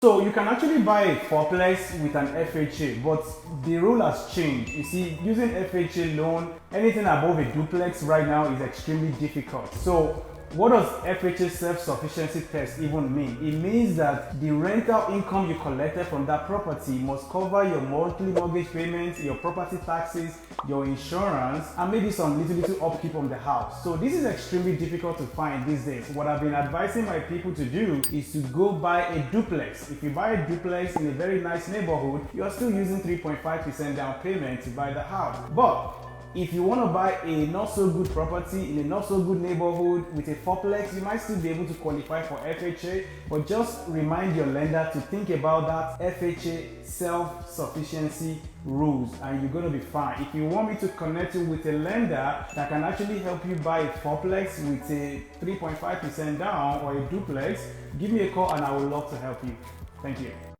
So you can actually buy a fourplex with an FHA, but the rule has changed. You see, using FHA loan, anything above a duplex right now is extremely difficult. So what does FHA self-sufficiency test even mean? It means that the rental income you collected from that property must cover your monthly mortgage payments, your property taxes, your insurance, and maybe some little upkeep on the house. So this is extremely difficult to find these days. What I've been advising my people to do is to go buy a duplex. If you buy a duplex in a very nice neighborhood, you are still using 3.5% down payment to buy the house. But if you want to buy a not so good property in a not so good neighborhood with a fourplex, you might still be able to qualify for FHA, but just remind your lender to think about that FHA self-sufficiency rules and you're going to be fine. If you want me to connect you with a lender that can actually help you buy a fourplex with a 3.5% down or a duplex, give me a call and I would love to help you. Thank you.